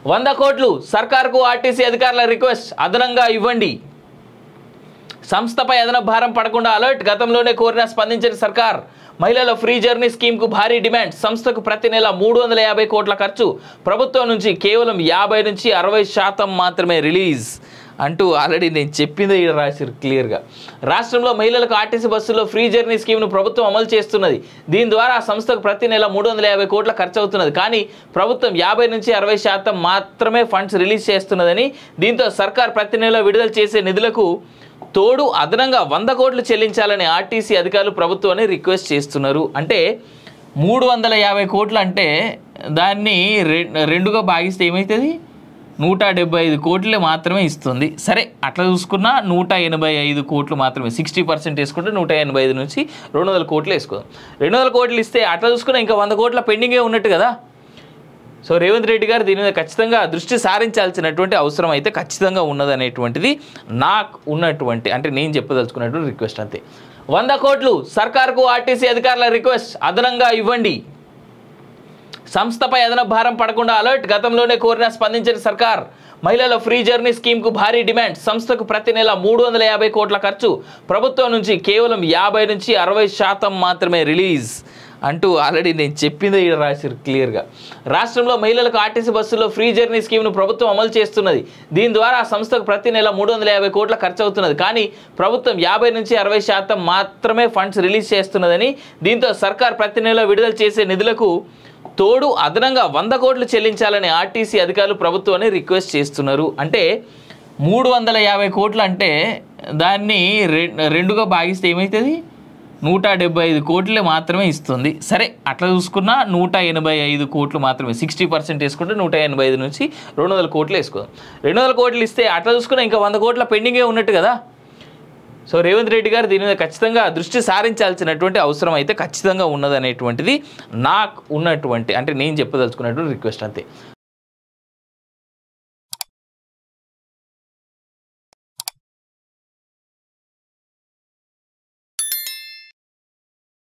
100 కోట్లు సర్కార్కు ఆర్టీసీ అధికారుల రిక్వెస్ట్ అదనంగా ఇవ్వండి. సంస్థపై అదనపు భారం పడకుండా అలర్ట్. గతంలోనే కోరినా స్పందించిన సర్కార్. మహిళల ఫ్రీ జర్నీ స్కీమ్కు భారీ డిమాండ్. సంస్థకు ప్రతి నెల 350 కోట్ల ఖర్చు. ప్రభుత్వం నుంచి కేవలం 50 నుంచి 60% మాత్రమే రిలీజ్ అంటూ ఆల్రెడీ నేను చెప్పిందే ఇక్కడ రాశారు క్లియర్గా. రాష్ట్రంలో మహిళలకు ఆర్టీసీ బస్సుల్లో ఫ్రీ జర్నీ స్కీమ్ను ప్రభుత్వం అమలు చేస్తున్నది. దీని ద్వారా ఆ సంస్థకు ప్రతి నెల 350 కోట్ల ఖర్చు అవుతున్నది. కానీ ప్రభుత్వం 50 నుంచి 60% మాత్రమే ఫండ్స్ రిలీజ్ చేస్తున్నదని, దీంతో సర్కార్ ప్రతి నెల విడుదల చేసే నిధులకు తోడు అదనంగా 100 కోట్లు చెల్లించాలని ఆర్టీసీ అధికారులు ప్రభుత్వాన్ని రిక్వెస్ట్ చేస్తున్నారు. అంటే 350 కోట్లు అంటే దాన్ని రెండుగా భాగిస్తే ఏమవుతుంది? 175 కోట్లే మాత్రమే ఇస్తుంది. సరే అట్లా చూసుకున్నా 185 కోట్లు మాత్రమే, 60% వేసుకుంటే 185 నుంచి 200 కోట్లు వేసుకోదాం. 200 కోట్లు ఇస్తే అట్లా చూసుకున్నా ఇంకా 100 కోట్ల పెండింగే ఉన్నట్టు కదా. సో రేవంత్ రెడ్డి గారు దీని మీద ఖచ్చితంగా దృష్టి సారించాల్సినటువంటి అవసరం అయితే ఖచ్చితంగా ఉన్నదనేటువంటిది నాకు ఉన్నటువంటి, అంటే నేను చెప్పదలుచుకున్నటువంటి రిక్వెస్ట్ అంతే. 100 కోట్లు సర్కార్కు ఆర్టీసీ అధికారుల రిక్వెస్ట్ అదనంగా ఇవ్వండి. సంస్థపై అదనపు భారం పడకుండా అలర్ట్. గతంలోనే కోరినా స్పందించిన సర్కార్. మహిళల ఫ్రీ జర్నీ స్కీమ్కు భారీ డిమాండ్. సంస్థకు ప్రతి నెల 350 కోట్ల ఖర్చు. ప్రభుత్వం నుంచి కేవలం 50 నుంచి 60% మాత్రమే రిలీజ్ అంటూ ఆల్రెడీ నేను చెప్పిందే ఇక్కడ రాశారు క్లియర్గా. రాష్ట్రంలో మహిళలకు ఆర్టీసీ బస్సుల్లో ఫ్రీ జర్నీ స్కీమ్ను ప్రభుత్వం అమలు చేస్తున్నది. దీని ద్వారా ఆ సంస్థకు ప్రతి నెల 350 కోట్ల ఖర్చు అవుతున్నది. కానీ ప్రభుత్వం 50 నుంచి 60% మాత్రమే ఫండ్స్ రిలీజ్ చేస్తున్నదని, దీంతో సర్కార్ ప్రతి నెల విడుదల చేసే నిధులకు తోడు అదనంగా 100 కోట్లు చెల్లించాలని ఆర్టీసీ అధికారులు ప్రభుత్వాన్ని రిక్వెస్ట్ చేస్తున్నారు. అంటే 350 కోట్లు అంటే దాన్ని రెండుగా భాగిస్తే ఏమవుతుంది? 175 కోట్లే మాత్రమే ఇస్తుంది. సరే అట్లా చూసుకున్నా 185 కోట్లు మాత్రమే, 60% వేసుకుంటే 185 నుంచి 200 కోట్లు వేసుకోదాం. 200 కోట్లు ఇస్తే అట్లా చూసుకున్నా ఇంకా 100 కోట్ల పెండింగే ఉన్నట్టు కదా. సో రేవంత్ రెడ్డి గారు దీని మీద ఖచ్చితంగా దృష్టి సారించాల్సినటువంటి అవసరం అయితే ఖచ్చితంగా ఉన్నదనేటువంటిది నాకు ఉన్నటువంటి, అంటే నేను చెప్పదలుచుకున్నటువంటి రిక్వెస్ట్ అంతే.